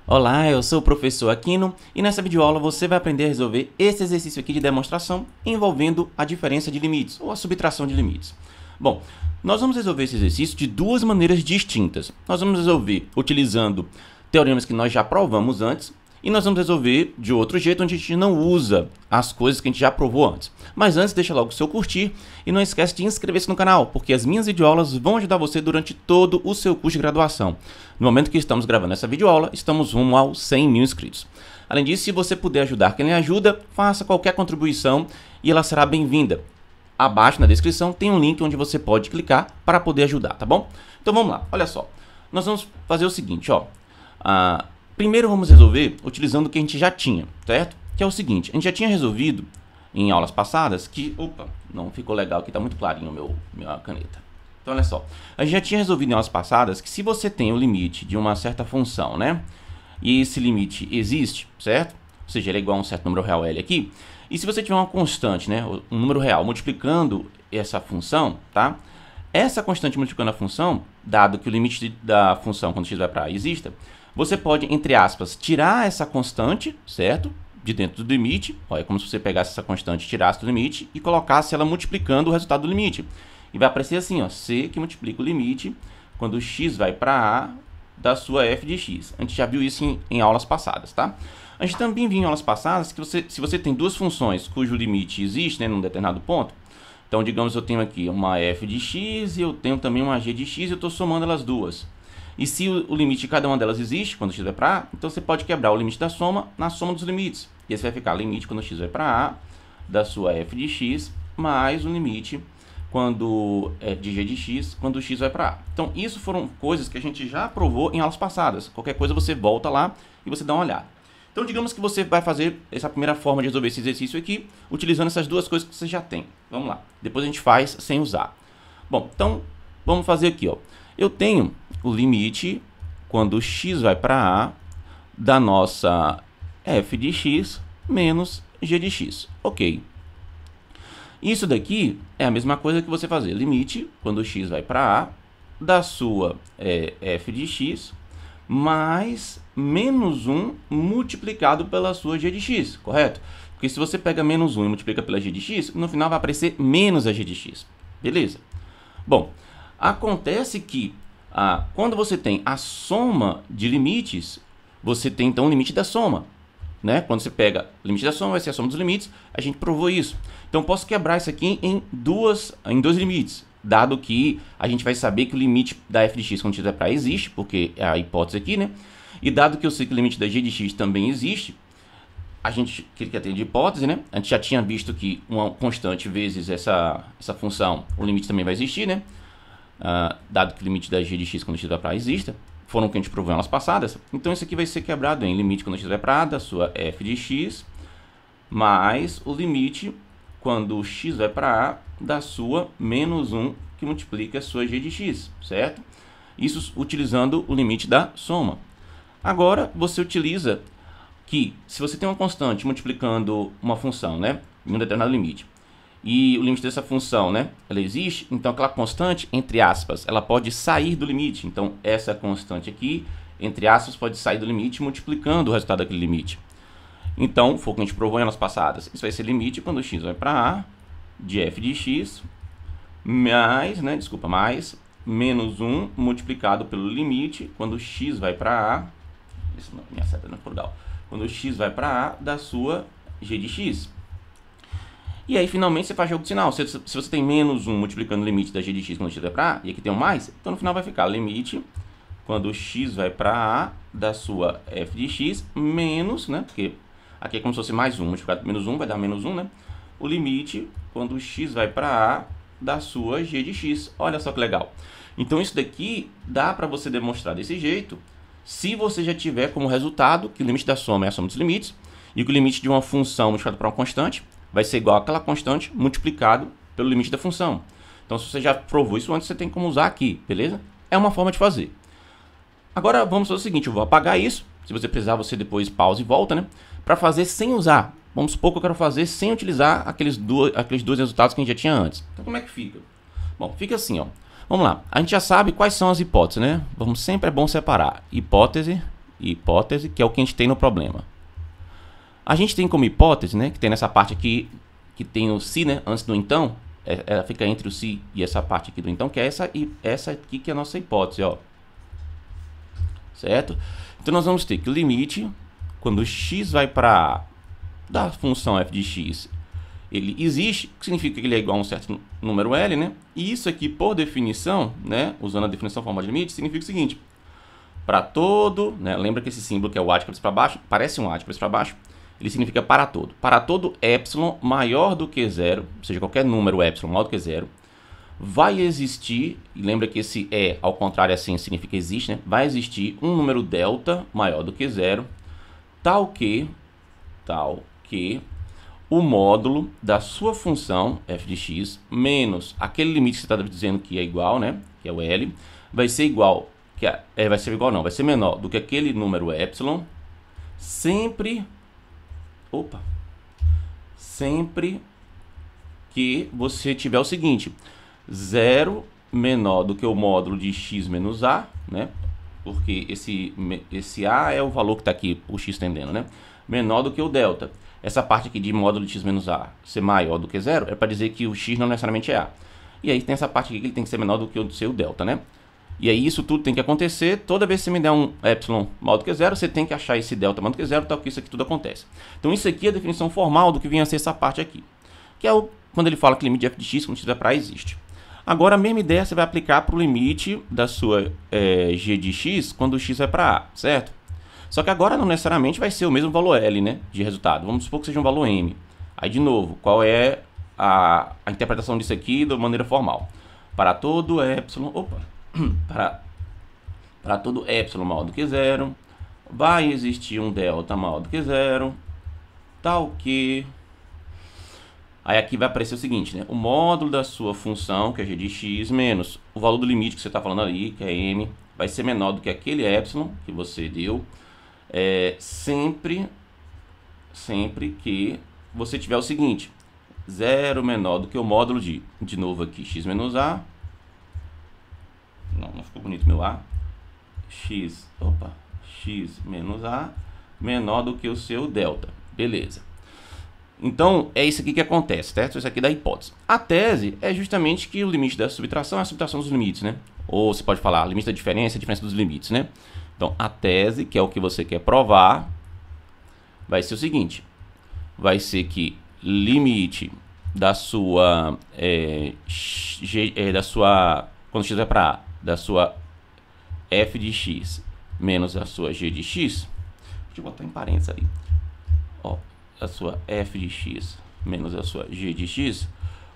Olá, eu sou o professor Aquino e nessa videoaula você vai aprender a resolver esse exercício aqui de demonstração envolvendo a diferença de limites ou a subtração de limites. Bom, nós vamos resolver esse exercício de duas maneiras distintas. Nós vamos resolver utilizando teoremas que nós já provamos antes e nós vamos resolver de outro jeito onde a gente não usa as coisas que a gente já provou antes. Mas antes, deixa logo o seu curtir e não esquece de inscrever-se no canal, porque as minhas videoaulas vão ajudar você durante todo o seu curso de graduação. No momento que estamos gravando essa videoaula, estamos rumo aos 100 mil inscritos. Além disso, se você puder ajudar quem lhe ajuda, faça qualquer contribuição e ela será bem-vinda. Abaixo na descrição tem um link onde você pode clicar para poder ajudar, tá bom? Então vamos lá, olha só. Nós vamos fazer o seguinte, ó. Primeiro vamos resolver utilizando o que a gente já tinha, certo? Que é o seguinte, a gente já tinha resolvido em aulas passadas que... Opa, não ficou legal aqui, tá muito clarinho minha caneta. Então olha só, a gente já tinha resolvido em aulas passadas que se você tem o limite de uma certa função, né? E esse limite existe, certo? Ou seja, ele é igual a um certo número real L aqui. E se você tiver uma constante, né? Um número real multiplicando essa função, tá? Essa constante multiplicando a função, dado que o limite da função quando x vai para a exista, você pode, entre aspas, tirar essa constante, certo? De dentro do limite. Ó, é como se você pegasse essa constante, tirasse do limite e colocasse ela multiplicando o resultado do limite. E vai aparecer assim, ó, C que multiplica o limite quando x vai para A da sua f de x. A gente já viu isso em aulas passadas, tá? A gente também viu em aulas passadas que se você tem duas funções cujo limite existe, né, num determinado ponto. Então, digamos, eu tenho aqui uma f de x e eu tenho também uma g de x e eu estou somando elas duas. E se o limite de cada uma delas existe, quando x vai para A, então você pode quebrar o limite da soma na soma dos limites. E esse vai ficar limite quando x vai para A da sua f de x mais o limite quando de g de x quando x vai para A. Então, isso foram coisas que a gente já provou em aulas passadas. Qualquer coisa você volta lá e você dá uma olhada. Então, digamos que você vai fazer essa primeira forma de resolver esse exercício aqui, utilizando essas duas coisas que você já tem. Vamos lá. Depois a gente faz sem usar. Bom, então, vamos fazer aqui, ó. Eu tenho o limite quando x vai para A da nossa f de x menos g de x. Ok. Isso daqui é a mesma coisa que você fazer limite quando x vai para A da sua f de x mais menos 1 multiplicado pela sua g de x, correto? Porque se você pega menos 1 e multiplica pela g de x, no final vai aparecer menos a g de x. Beleza? Bom, acontece que quando você tem a soma de limites, você tem então o limite da soma. Né? Quando você pega o limite da soma, vai ser a soma dos limites. A gente provou isso. Então, eu posso quebrar isso aqui em dois limites. Dado que a gente vai saber que o limite da f de x quando x vai para A existe, porque é a hipótese aqui, né? E dado que eu sei que o limite da g de x também existe, a gente que tem de hipótese, né? A gente já tinha visto que uma constante vezes essa função, o limite também vai existir, né? Dado que o limite da g de x quando x vai para A exista, foram o que a gente provou em aulas passadas. Então, isso aqui vai ser quebrado em limite quando x vai para A da sua f de x mais o limite quando x vai para A da sua menos 1 que multiplica a sua g de x, certo? Isso utilizando o limite da soma. Agora, você utiliza que se você tem uma constante multiplicando uma função, né, em um determinado limite, e o limite dessa função, né, ela existe, então aquela constante, entre aspas, ela pode sair do limite. Então, essa constante aqui, entre aspas, pode sair do limite multiplicando o resultado daquele limite. Então, foi o que a gente provou em aulas passadas. Isso vai ser limite quando x vai para A de f de x mais, mais menos 1 multiplicado pelo limite quando x vai para A, minha seta não é plural, quando x vai para A da sua g de x. E aí, finalmente, você faz jogo de sinal. Se você tem menos 1 multiplicando o limite da g de x quando x vai para A, e aqui tem um mais, então no final vai ficar limite quando x vai para A da sua f de x menos, né? Porque aqui é como se fosse mais 1, multiplicado por menos 1 vai dar menos 1, né? O limite quando x vai para A da sua g de x. Olha só que legal. Então, isso daqui dá para você demonstrar desse jeito, se você já tiver como resultado que o limite da soma é a soma dos limites, e que o limite de uma função multiplicado por uma constante vai ser igual àquela constante multiplicado pelo limite da função. Então, se você já provou isso antes, você tem como usar aqui, beleza? É uma forma de fazer. Agora, vamos fazer o seguinte, eu vou apagar isso. Se você precisar, você depois pausa e volta, né? Para fazer sem usar. Vamos supor que eu quero fazer sem utilizar aqueles dois resultados que a gente já tinha antes. Então, como é que fica? Bom, fica assim, ó. Vamos lá. A gente já sabe quais são as hipóteses, né? Sempre é bom separar hipótese hipótese, que é o que a gente tem no problema. A gente tem como hipótese, né, que tem nessa parte aqui, que tem o se, né, antes do então, ela fica entre o se e essa parte aqui do então, que é essa aqui que é a nossa hipótese, ó. Certo? Então nós vamos ter que o limite, quando o x vai para a da função f de x, ele existe, que significa que ele é igual a um certo número L, né? E isso aqui, por definição, né, usando a definição formal de limite, significa o seguinte: para todo, né, lembra que esse símbolo que é o A de cabeça para baixo, parece um A de cabeça para baixo, ele significa para todo. Para todo epsilon maior do que zero, ou seja, qualquer número epsilon maior do que zero, vai existir, e lembra que esse é, ao contrário assim, significa existe, né? Vai existir um número delta maior do que zero, tal que o módulo da sua função f de x menos aquele limite que você está dizendo que é igual, né? Que é o L, vai ser igual, vai ser menor do que aquele número epsilon, sempre que você tiver o seguinte: 0 menor do que o módulo de x menos a, né? Porque esse a é o valor que está aqui, o x tendendo, né? Menor do que o delta. Essa parte aqui de módulo de x menos a ser maior do que zero é para dizer que o x não necessariamente é a. E aí tem essa parte aqui que ele tem que ser menor do que o seu delta, né? E aí isso tudo tem que acontecer. Toda vez que você me der um epsilon maior do que zero, você tem que achar esse delta maior do que zero, tal que isso aqui tudo acontece. Então isso aqui é a definição formal do que vinha a ser essa parte aqui, que é quando ele fala que o limite de f de x quando x vai para a existe. Agora a mesma ideia você vai aplicar para o limite da sua g de x quando o x vai para a, certo? Só que agora não necessariamente vai ser o mesmo valor L, né, de resultado. Vamos supor que seja um valor M. Aí de novo, qual é a interpretação disso aqui de maneira formal? Para todo epsilon, para todo epsilon maior do que zero, vai existir um delta maior do que zero, tal que... Aí aqui vai aparecer o seguinte, né? O módulo da sua função, que é g de x, menos o valor do limite que você está falando ali, que é m, vai ser menor do que aquele epsilon que você deu, sempre que você tiver o seguinte: 0 menor do que o módulo de novo aqui, x menos a, não ficou bonito meu a, x menos a, menor do que o seu delta, beleza. Então, é isso aqui que acontece, certo? Isso aqui da hipótese. A tese é justamente que o limite da subtração é a subtração dos limites, né? Ou você pode falar, limite da diferença é a diferença dos limites, né? Então, a tese, que é o que você quer provar, vai ser o seguinte: vai ser que limite da sua, quando x vai para a, da sua f de x menos a sua g de x, deixa eu botar em parênteses ali, ó, a sua f de x menos a sua g de x,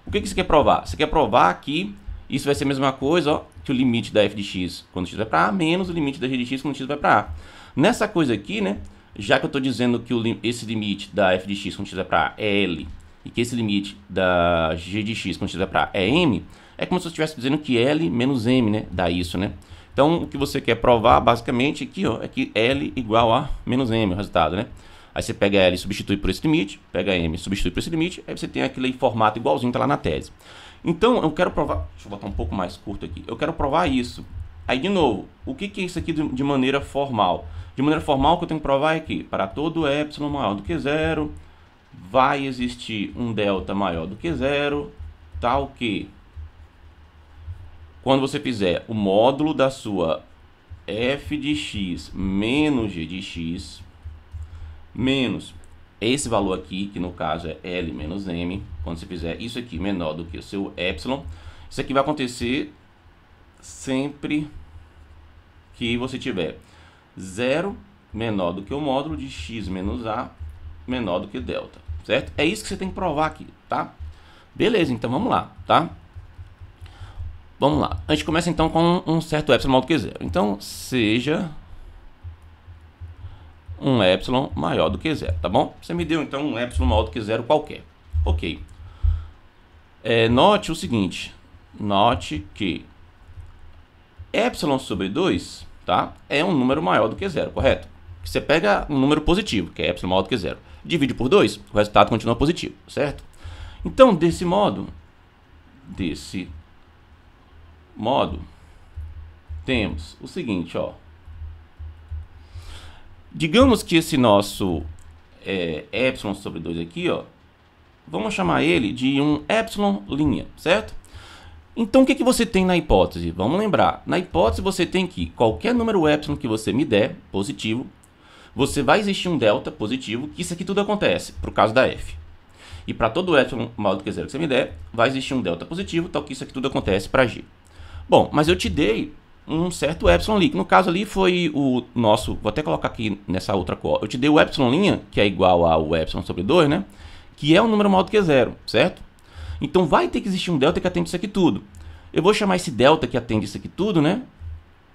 o que você quer provar? Você quer provar que isso vai ser a mesma coisa, ó, que o limite da f de x quando x vai para a menos o limite da g de x quando x vai para a. Nessa coisa aqui, né, já que eu estou dizendo que esse limite da f de x quando x vai para a é L e que esse limite da g de x quando x vai para a é M, é como se eu estivesse dizendo que L menos M, né, dá isso, né? Então, o que você quer provar, basicamente, aqui, ó, é que L igual a menos M, o resultado, né? Aí você pega L e substitui por esse limite, pega M e substitui por esse limite, aí você tem aquele formato igualzinho que está lá na tese. Então, eu quero provar... Deixa eu botar um pouco mais curto aqui. Eu quero provar isso. Aí, de novo, o que é isso aqui de maneira formal? De maneira formal, o que eu tenho que provar é que para todo epsilon maior do que zero, vai existir um delta maior do que zero, tal que... Quando você fizer o módulo da sua f de x menos g de x, menos esse valor aqui, que no caso é L menos M, quando você fizer isso aqui menor do que o seu epsilon, isso aqui vai acontecer sempre que você tiver 0 menor do que o módulo de x menos a menor do que delta, certo? É isso que você tem que provar aqui, tá? Beleza, então vamos lá, tá? Vamos lá. A gente começa então com um certo epsilon maior do que zero. Então, seja um epsilon maior do que zero, tá bom? Você me deu então um epsilon maior do que zero qualquer. Ok. Note o seguinte. Note que epsilon sobre 2, tá? É um número maior do que zero, correto? Você pega um número positivo, que é epsilon maior do que zero. Divide por 2, o resultado continua positivo, certo? Então, desse modo, temos o seguinte, ó. Digamos que esse nosso epsilon sobre 2 aqui, ó, vamos chamar ele de um epsilon linha, certo? Então, o que você tem na hipótese? Vamos lembrar, na hipótese você tem que qualquer número epsilon que você me der, positivo, você vai existir um delta positivo, que isso aqui tudo acontece, por causa da f. E para todo epsilon maior do que 0 que você me der, vai existir um delta positivo, tal que isso aqui tudo acontece para g. Bom, mas eu te dei um certo epsilon ali, que no caso ali foi o nosso, vou até colocar aqui nessa outra cor, eu te dei o epsilon linha, que é igual ao epsilon sobre 2, né? Que é um número maior do que 0, certo? Então vai ter que existir um delta que atende isso aqui tudo. Eu vou chamar esse delta que atende isso aqui tudo, né?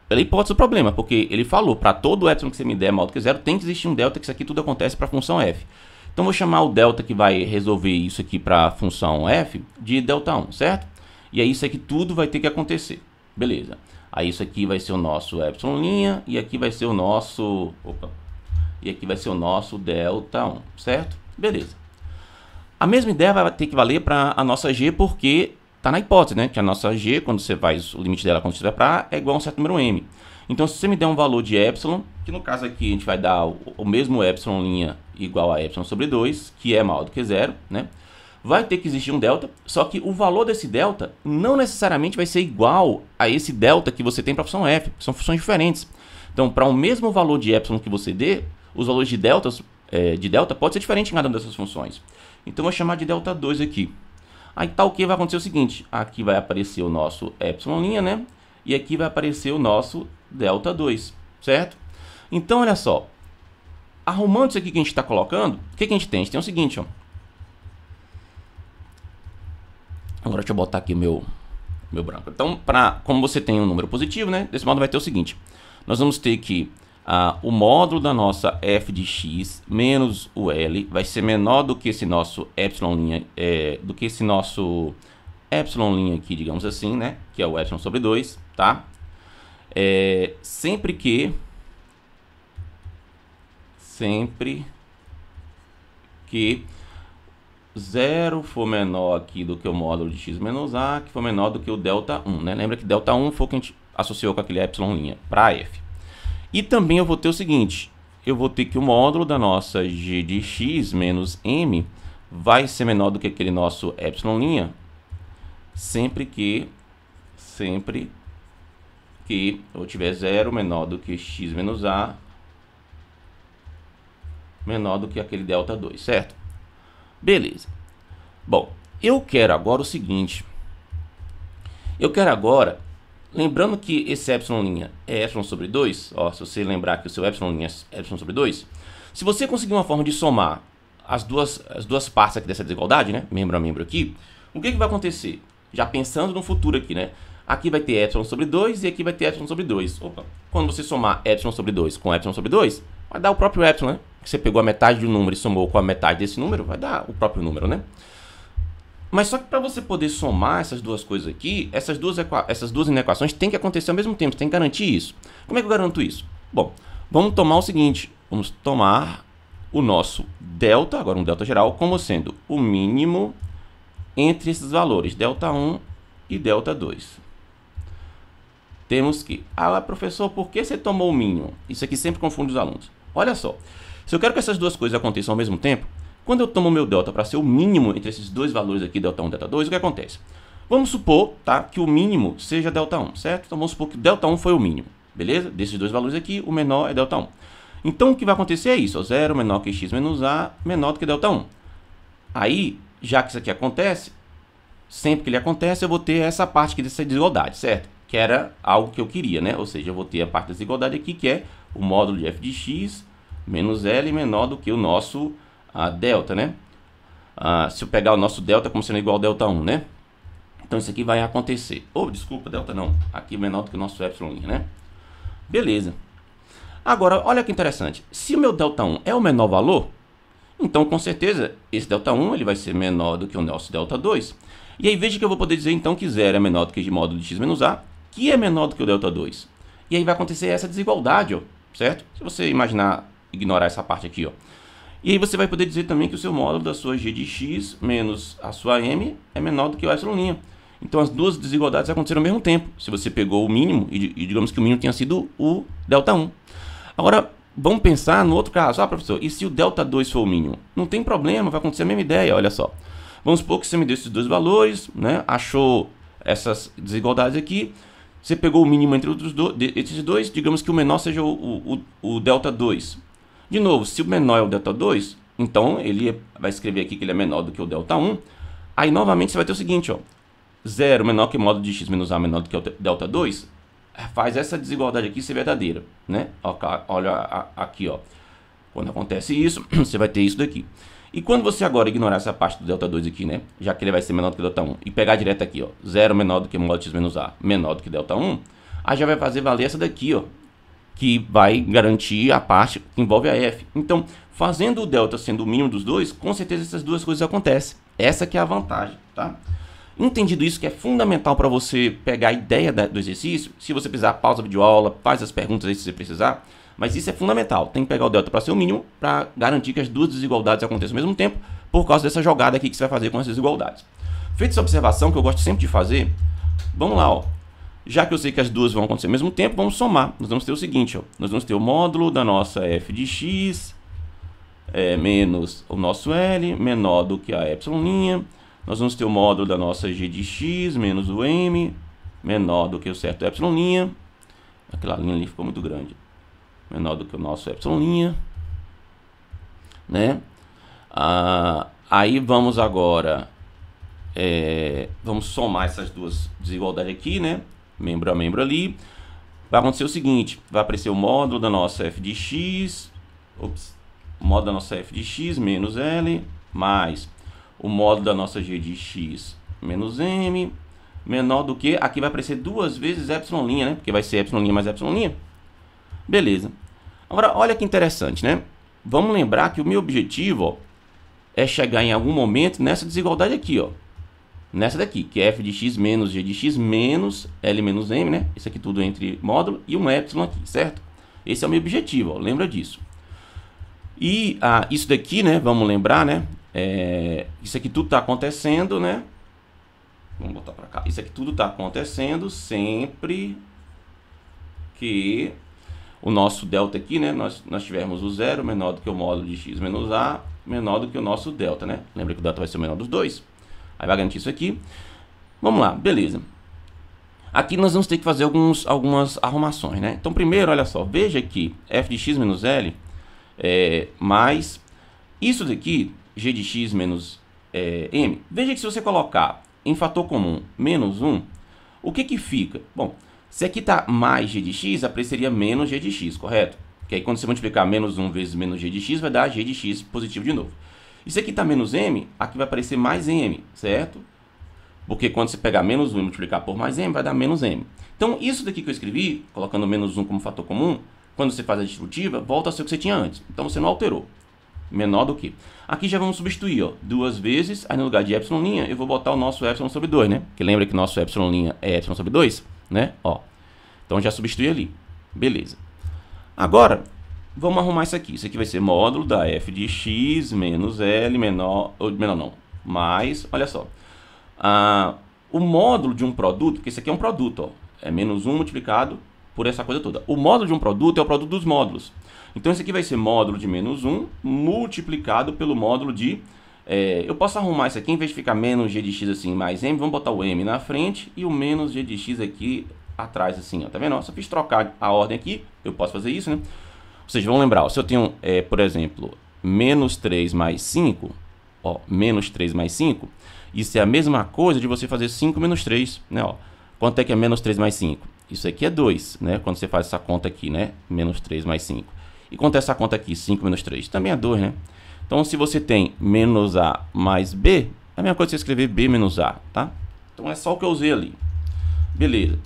Pela hipótese do problema, porque ele falou, para todo epsilon que você me der maior do que 0, tem que existir um delta que isso aqui tudo acontece para a função f. Então vou chamar o delta que vai resolver isso aqui para a função f de delta 1, certo? E aí isso aqui tudo vai ter que acontecer. Beleza. Aí isso aqui vai ser o nosso epsilon linha e aqui vai ser o nosso... Opa! E aqui vai ser o nosso delta 1, certo? Beleza. A mesma ideia vai ter que valer para a nossa g, porque está na hipótese, né? Que a nossa g, quando você faz o limite dela quando estiver para A, é igual a um certo número m. Então, se você me der um valor de epsilon, que no caso aqui a gente vai dar o mesmo epsilon linha igual a epsilon sobre 2, que é maior do que 0, né? Vai ter que existir um delta, só que o valor desse delta não necessariamente vai ser igual a esse delta que você tem para a função f, são funções diferentes. Então, para o mesmo valor de epsilon que você dê, os valores de delta pode ser diferente em cada uma dessas funções. Então, eu vou chamar de delta 2 aqui. Aí tal que vai acontecer o seguinte, aqui vai aparecer o nosso epsilon linha, né? E aqui vai aparecer o nosso delta 2, certo? Então, olha só, arrumando isso aqui que a gente está colocando, o que a gente tem? A gente tem o seguinte, ó. Agora deixa eu botar aqui o meu branco. Então, como você tem um número positivo, né? Desse modo vai ter o seguinte. Nós vamos ter que o módulo da nossa f de x menos o L vai ser menor do que esse nosso epsilon linha, aqui, digamos assim, né? Que é o epsilon sobre 2, tá? Sempre que 0 for menor aqui do que o módulo de x menos a, que for menor do que o delta 1, né? Lembra que delta 1 foi o que a gente associou com aquele epsilon linha para f. E também eu vou ter o seguinte, eu vou ter que o módulo da nossa g de x menos m vai ser menor do que aquele nosso epsilon linha, sempre que eu tiver 0 menor do que x menos a, menor do que aquele delta 2, certo? Beleza. Bom, eu quero agora o seguinte. Eu quero agora, lembrando que esse epsilon linha é epsilon sobre 2, ó, se você lembrar que o seu epsilon linha é epsilon sobre 2, se você conseguir uma forma de somar as duas partes aqui dessa desigualdade, né, membro a membro aqui, o que vai acontecer? Já pensando no futuro aqui, né? Aqui vai ter epsilon sobre 2 e aqui vai ter epsilon sobre 2. Opa. Quando você somar epsilon sobre 2 com epsilon sobre 2, vai dar o próprio epsilon, né? Que você pegou a metade de um número e somou com a metade desse número, vai dar o próprio número, né? Mas só que para você poder somar essas duas coisas aqui, essas duas inequações tem que acontecer ao mesmo tempo, você tem que garantir isso. Como é que eu garanto isso? Bom, vamos tomar o seguinte, vamos tomar o nosso delta, agora um delta geral, como sendo o mínimo entre esses valores, delta 1 e delta 2. Temos que, professor, por que você tomou o mínimo? Isso aqui sempre confunde os alunos. Olha só, se eu quero que essas duas coisas aconteçam ao mesmo tempo, quando eu tomo o meu delta para ser o mínimo entre esses dois valores aqui, delta 1 e delta 2, o que acontece? Vamos supor, tá, que o mínimo seja delta 1, certo? Então vamos supor que o delta 1 foi o mínimo, beleza? Desses dois valores aqui, o menor é delta 1. Então o que vai acontecer é isso, 0 menor que x menos a, menor do que delta 1. Aí, já que isso aqui acontece, sempre que ele acontece, eu vou ter essa parte aqui dessa desigualdade, certo? Que era algo que eu queria, né? Ou seja, eu vou ter a parte da desigualdade aqui, que é o módulo de f de x menos L menor do que o nosso delta, né? Se eu pegar o nosso delta como sendo igual ao delta 1, né? Então isso aqui vai acontecer. Desculpa, delta não. Aqui menor do que o nosso epsilon, né? Beleza. Agora, olha que interessante. Se o meu delta 1 é o menor valor, então com certeza esse delta 1 ele vai ser menor do que o nosso delta 2. E aí veja que eu vou poder dizer então que 0 é menor do que o módulo de x menos a, que é menor do que o delta 2. E aí vai acontecer essa desigualdade, ó, certo? Se você ignorar essa parte aqui, ó. E aí você vai poder dizer também que o seu módulo da sua g de x menos a sua m é menor do que o epsilon'. Então as duas desigualdades aconteceram ao mesmo tempo. Se você pegou o mínimo e digamos que o mínimo tenha sido o delta 1. Agora, vamos pensar no outro caso. Ah, professor, e se o delta 2 for o mínimo? Não tem problema, vai acontecer a mesma ideia, olha só. Vamos supor que você me deu esses dois valores, né? Achou essas desigualdades aqui. Você pegou o mínimo entre esses dois, digamos que o menor seja o delta 2. De novo, se o menor é o delta 2, então ele vai escrever aqui que ele é menor do que o delta 1. Aí, novamente, você vai ter o seguinte, ó. 0 menor que o módulo de x menos a menor do que o delta 2. Faz essa desigualdade aqui ser verdadeira, né? Olha aqui, ó. Quando acontece isso, você vai ter isso daqui. E quando você agora ignorar essa parte do delta 2 aqui, né? Já que ele vai ser menor do que o delta 1, e pegar direto aqui, ó, 0 menor do que módulo de x menos a, menor do que delta 1, aí já vai fazer valer essa daqui, ó, que vai garantir a parte que envolve a f. Então, fazendo o delta sendo o mínimo dos dois, com certeza essas duas coisas acontecem. Essa que é a vantagem, tá? Entendido isso, que é fundamental para você pegar a ideia do exercício, se você precisar, pausa a videoaula, faz as perguntas aí se você precisar, mas isso é fundamental, tem que pegar o delta para ser o mínimo, para garantir que as duas desigualdades aconteçam ao mesmo tempo, por causa dessa jogada aqui que você vai fazer com as desigualdades. Feita essa observação, que eu gosto sempre de fazer, vamos lá, ó. Já que eu sei que as duas vão acontecer ao mesmo tempo, vamos somar. Nós vamos ter o seguinte, ó, nós vamos ter o módulo da nossa f de x, menos o nosso L, menor do que a epsilon'. Nós vamos ter o módulo da nossa g de x, menos o m, menor do que o certo epsilon'. Aquela linha ali ficou muito grande. Menor do que o nosso epsilon'. Né? Aí vamos agora... vamos somar essas duas desigualdades aqui, né? Membro a membro ali. Vai acontecer o seguinte, vai aparecer o módulo da nossa f de x, o módulo da nossa f de x menos L, mais o módulo da nossa g de x menos m, menor do que, aqui vai aparecer duas vezes epsilon', né? Porque vai ser epsilon' mais epsilon'. Beleza. Agora, olha que interessante, né? Vamos lembrar que o meu objetivo, ó, é chegar em algum momento nessa desigualdade aqui, ó. Nessa daqui, que é f de x menos g de x menos L menos m, né? Isso aqui tudo entre módulo e um epsilon aqui, certo? Esse é o meu objetivo, ó, lembra disso. E isso daqui, né? Vamos lembrar, né? Isso aqui tudo está acontecendo, né? Vamos botar para cá. Isso aqui tudo está acontecendo sempre que o nosso delta aqui, né? Nós tivermos o 0 menor do que o módulo de x menos a, menor do que o nosso delta, né? Lembra que o delta vai ser o menor dos dois. Aí vai garantir isso aqui. Vamos lá, beleza. Aqui nós vamos ter que fazer algumas arrumações, né? Então, primeiro, olha só, veja que f de x menos L mais isso daqui, g de x menos m. Veja que se você colocar em fator comum menos 1, o que que fica? Bom, se aqui está mais g de x, apareceria menos g de x, correto? Que aí quando você multiplicar menos 1 vezes menos g de x, vai dar g de x positivo de novo. E se aqui está menos m, aqui vai aparecer mais m, certo? Porque quando você pegar menos 1 e multiplicar por mais m, vai dar menos m. Então, isso daqui que eu escrevi, colocando menos 1 como fator comum, quando você faz a distributiva, volta a ser o que você tinha antes. Então, você não alterou. Menor do que. Aqui já vamos substituir, ó, duas vezes, aí no lugar de epsilon', eu vou botar o nosso epsilon sobre 2, né? Porque lembra que nosso epsilon' é epsilon sobre 2, né? Ó. Então, já substitui ali. Beleza. Agora, vamos arrumar isso aqui. Isso aqui vai ser módulo da f de x menos L menor não, mais, olha só. O módulo de um produto, porque isso aqui é um produto, ó, é menos 1 multiplicado por essa coisa toda. O módulo de um produto é o produto dos módulos. Então, esse aqui vai ser módulo de menos 1 multiplicado pelo módulo de... eu posso arrumar isso aqui, em vez de ficar menos g de x assim, mais m, vamos botar o m na frente e o menos g de x aqui atrás, assim, ó, tá vendo? Ó, só fiz trocar a ordem aqui, eu posso fazer isso, né? Ou seja, vamos lembrar, ó, se eu tenho, por exemplo, menos 3 mais 5, ó, menos 3 mais 5, isso é a mesma coisa de você fazer 5 menos 3, né? Ó, quanto é que é menos 3 mais 5? Isso aqui é 2, né? Quando você faz essa conta aqui, né? Menos 3 mais 5. E quanto é essa conta aqui? 5 menos 3. Também é 2, né? Então, se você tem menos A mais B, é a mesma coisa que você escrever B menos A, tá? Então, é só o que eu usei ali. Beleza.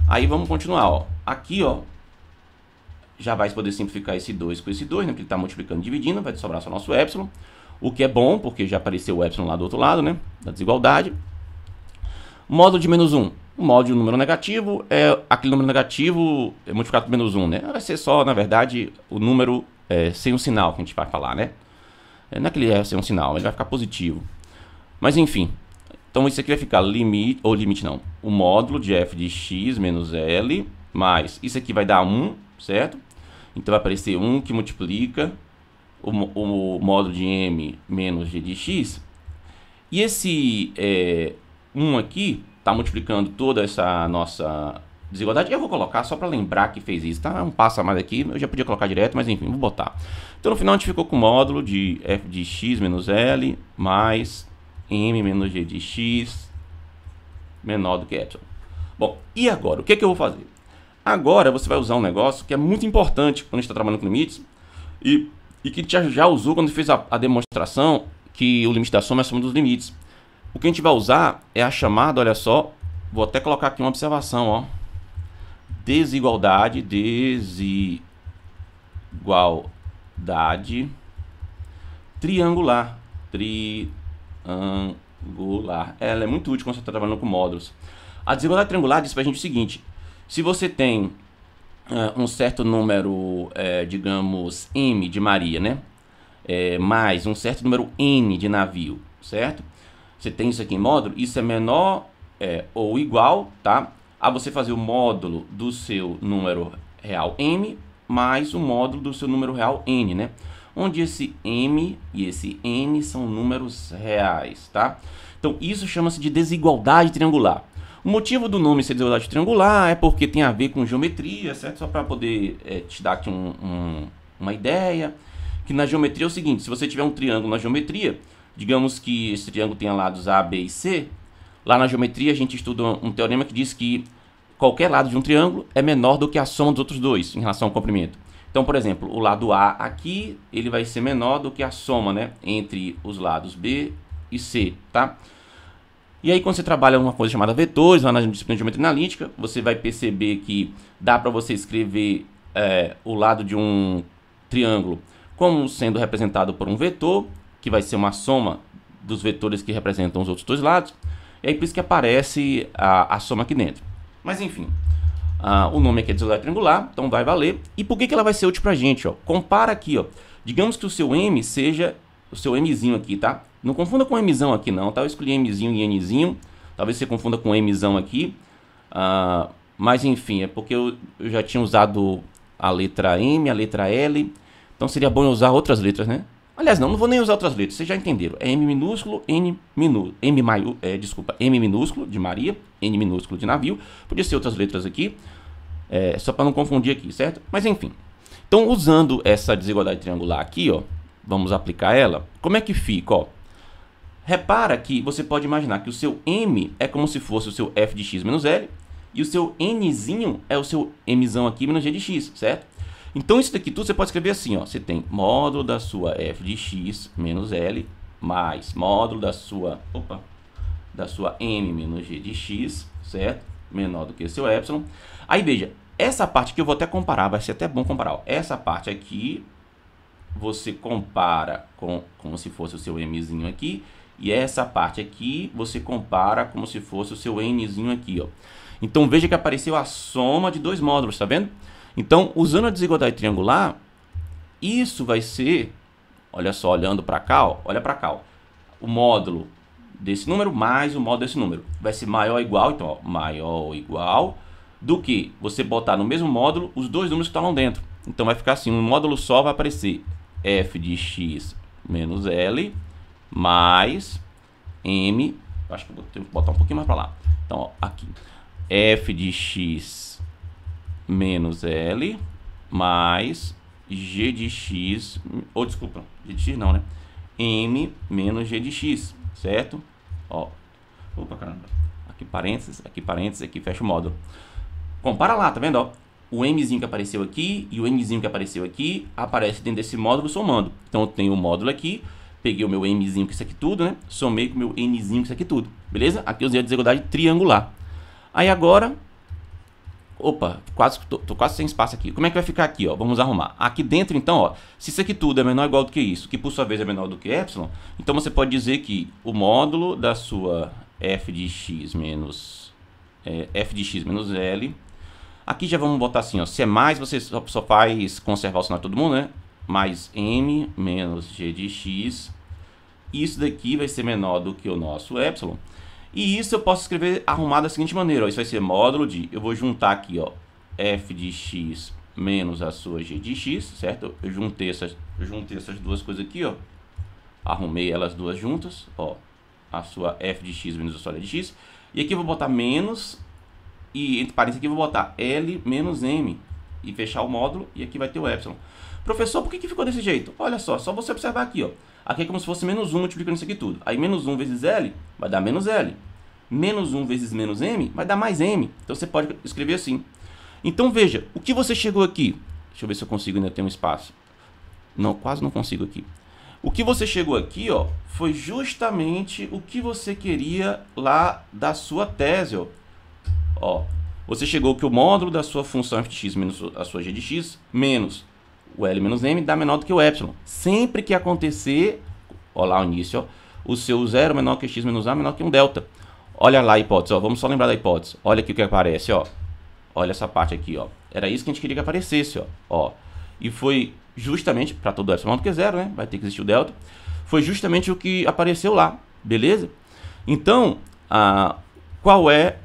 Aí, vamos continuar, ó. Aqui, ó, já vai poder simplificar esse 2 com esse 2, né? Porque ele está multiplicando e dividindo, vai sobrar só nosso epsilon. O que é bom, porque já apareceu o epsilon lá do outro lado, né? Da desigualdade. Módulo de menos 1. O módulo de um número negativo é aquele número negativo multiplicado por menos 1, né? Vai ser só, na verdade, o número sem um sinal que a gente vai falar, né? Não é que ele é sem um sinal, ele vai ficar positivo. Mas, enfim. Então, isso aqui vai ficar limite, ou limite não, o módulo de f de x menos L, mais, isso aqui vai dar 1, certo? Então vai aparecer 1 que multiplica o módulo de m menos g de x. E esse 1 aqui está multiplicando toda essa nossa desigualdade. Eu vou colocar só para lembrar que fez isso, tá? Um passo a mais aqui, eu já podia colocar direto, mas enfim, vou botar. Então no final a gente ficou com o módulo de f de x menos l mais m menos g de x menor do que epsilon. Bom, e agora? O que eu vou fazer? Agora você vai usar um negócio que é muito importante quando a gente está trabalhando com limites e que a gente já usou quando fez a demonstração que o limite da soma é a soma dos limites. O que a gente vai usar é a chamada, olha só, vou até colocar aqui uma observação, ó. Desigualdade triangular. Ela é muito útil quando você está trabalhando com módulos. A desigualdade triangular diz pra gente o seguinte: se você tem um certo número, digamos, m de Maria, né? Mais um certo número n de navio, certo? Você tem isso aqui em módulo, isso é menor ou igual, tá? A você fazer o módulo do seu número real m mais o módulo do seu número real n, né? Onde esse m e esse n são números reais, tá? Então isso chama-se de desigualdade triangular. O motivo do nome ser desigualdade triangular é porque tem a ver com geometria, certo? Só para poder te dar aqui uma ideia, que na geometria é o seguinte: se você tiver um triângulo na geometria, digamos que esse triângulo tenha lados A, B e C, lá na geometria a gente estuda um teorema que diz que qualquer lado de um triângulo é menor do que a soma dos outros dois em relação ao comprimento. Então, por exemplo, o lado A aqui, ele vai ser menor do que a soma, né, entre os lados B e C, tá? E aí, quando você trabalha uma coisa chamada vetores, lá na disciplina de geometria analítica, você vai perceber que dá para você escrever o lado de um triângulo como sendo representado por um vetor, que vai ser uma soma dos vetores que representam os outros dois lados. E aí, por isso que aparece a soma aqui dentro. Mas, enfim, o nome aqui é desigualdade triangular, então vai valer. E por que ela vai ser útil pra gente? Ó? Compara aqui, ó. Digamos que o seu m seja o seu mzinho aqui, tá? Não confunda com mzão aqui não, tá? Eu escolhi mzinho e nzinho. Talvez você confunda com mzão aqui. Mas enfim, é porque eu já tinha usado a letra M, a letra L. Então seria bom eu usar outras letras, né? Aliás, não vou nem usar outras letras, vocês já entenderam. É M minúsculo, M minúsculo de Maria, N minúsculo de navio. Podia ser outras letras aqui, só para não confundir aqui, certo? Mas enfim. Então, usando essa desigualdade triangular aqui, ó, vamos aplicar ela. Como é que fica, ó? Repara que você pode imaginar que o seu M é como se fosse o seu f de x menos L, e o seu nzinho é o seu mzão aqui menos g de x, certo? Então isso daqui tudo você pode escrever assim, ó. Você tem módulo da sua f de x menos L mais módulo da sua m menos g de x, certo? Menor do que o seu epsilon. Aí veja, essa parte aqui eu vou até comparar, vai ser até bom comparar, ó. Essa parte aqui você compara como se fosse o seu mzinho aqui, e essa parte aqui você compara como se fosse o seu nzinho aqui, ó. Então veja que apareceu a soma de dois módulos, tá vendo? Então, usando a desigualdade triangular, isso vai ser, olha só, olhando para cá, ó, olha para cá, ó, o módulo desse número mais o módulo desse número. Vai ser maior ou igual, então, ó, maior ou igual do que você botar no mesmo módulo os dois números que estão lá dentro. Então, vai ficar assim, um módulo só vai aparecer f de x menos L mais m, acho que eu tenho que botar um pouquinho mais para lá. Então, ó, aqui, f de x menos L mais g de x, ou desculpa, g de x não, né? M menos g de x, certo? Ó, opa, caramba. Aqui parênteses, aqui fecha o módulo. Compara lá, tá vendo? Ó, o mzinho que apareceu aqui e o nzinho que apareceu aqui aparece dentro desse módulo somando. Então eu tenho o módulo aqui, peguei o meu mzinho com isso aqui tudo, né? Somei com o meu nzinho com isso aqui tudo, beleza? Aqui eu usei a desigualdade triangular. Aí agora, opa, tô quase sem espaço aqui. Como é que vai ficar aqui, ó? Vamos arrumar. Aqui dentro, então, ó, se isso aqui tudo é menor ou igual do que isso, que por sua vez é menor do que epsilon, então você pode dizer que o módulo da sua f de x menos L, aqui já vamos botar assim, ó, se é mais, você só faz conservar o sinal de todo mundo, né? Mais m menos g de x. Isso daqui vai ser menor do que o nosso epsilon. E isso eu posso escrever arrumado da seguinte maneira, ó, isso vai ser módulo de, eu vou juntar aqui, ó, f de x menos a sua g de x, certo? Eu juntei essas duas coisas aqui, ó. Arrumei elas duas juntas, ó. A sua f de x menos a sua l de x. E aqui eu vou botar menos, e entre parênteses aqui eu vou botar L menos M. E fechar o módulo, e aqui vai ter o epsilon. Professor, por que ficou desse jeito? Olha só você observar aqui, ó. Aqui é como se fosse menos 1 multiplicando isso aqui tudo. Aí menos 1 vezes L vai dar menos L. Menos 1 vezes menos M vai dar mais M. Então você pode escrever assim. Então veja, o que você chegou aqui? Deixa eu ver se eu consigo ainda ter um espaço. Não, quase não consigo aqui. O que você chegou aqui, ó, foi justamente o que você queria lá da sua tese, ó. Ó, você chegou que o módulo da sua função f de x menos a sua g de x menos o L menos M dá menor do que o epsilon. Sempre que acontecer, ó lá o início, ó, o seu zero menor que x menos a menor que um delta. Olha lá a hipótese, ó, vamos só lembrar da hipótese. Olha aqui o que aparece, ó. Olha essa parte aqui, ó. Era isso que a gente queria que aparecesse, ó. E foi justamente, para todo epsilon do que zero, né? Vai ter que existir o delta. Foi justamente o que apareceu lá, beleza? Então, qual é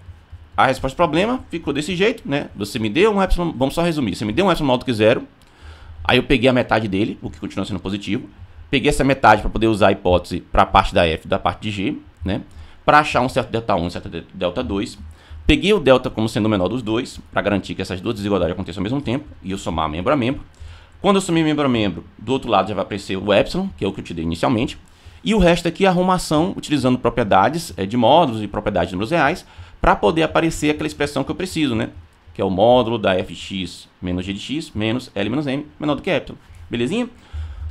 a resposta do problema? Ficou desse jeito, né? Você me deu um epsilon, vamos só resumir. Você me deu um epsilon maior do que zero. Aí eu peguei a metade dele, o que continua sendo positivo. Peguei essa metade para poder usar a hipótese para a parte da f da parte de g, né? Para achar um certo delta 1 e um certo delta 2. Peguei o delta como sendo o menor dos dois, para garantir que essas duas desigualdades aconteçam ao mesmo tempo, e eu somar membro a membro. Quando eu somei membro a membro, do outro lado já vai aparecer o epsilon, que é o que eu te dei inicialmente. E o resto aqui é arrumação, utilizando propriedades de módulos e propriedades de números reais, para poder aparecer aquela expressão que eu preciso, né? Que é o módulo da fx menos g de x menos L menos M menor do que epsilon. Belezinha?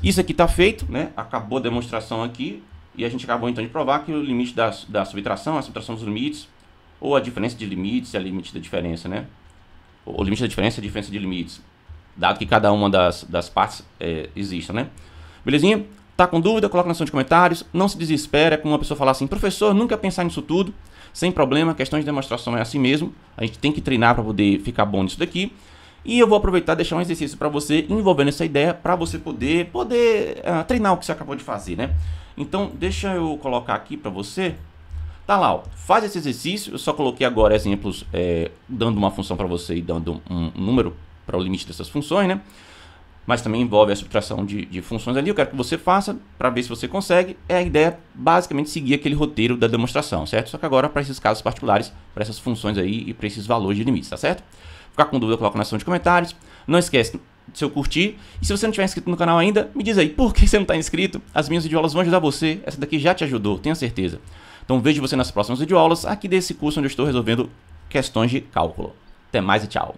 Isso aqui está feito, né? Acabou a demonstração aqui, e a gente acabou então de provar que o limite da subtração, a subtração dos limites, ou a diferença de limites é a limite da diferença, né? O limite da diferença é a diferença de limites, dado que cada uma das partes exista, né? Belezinha? Tá com dúvida? Coloca na seção de comentários. Não se desespera, é como uma pessoa falar assim, professor, nunca pensar nisso tudo. Sem problema, questão de demonstração é assim mesmo. A gente tem que treinar para poder ficar bom nisso daqui. E eu vou aproveitar e deixar um exercício para você envolvendo essa ideia, para você poder treinar o que você acabou de fazer, né? Então, deixa eu colocar aqui para você. Tá lá, ó, faz esse exercício. Eu só coloquei agora exemplos dando uma função para você e dando um número para o limite dessas funções, né? Mas também envolve a subtração de funções ali. Eu quero que você faça para ver se você consegue. É a ideia basicamente seguir aquele roteiro da demonstração, certo? Só que agora para esses casos particulares, para essas funções aí e para esses valores de limites, tá certo? Ficar com dúvida, coloca na seção de comentários. Não esquece de seu curtir. E se você não tiver inscrito no canal ainda, me diz aí, por que você não está inscrito? As minhas videoaulas vão ajudar você. Essa daqui já te ajudou, tenho certeza. Então vejo você nas próximas videoaulas aqui desse curso onde eu estou resolvendo questões de cálculo. Até mais e tchau!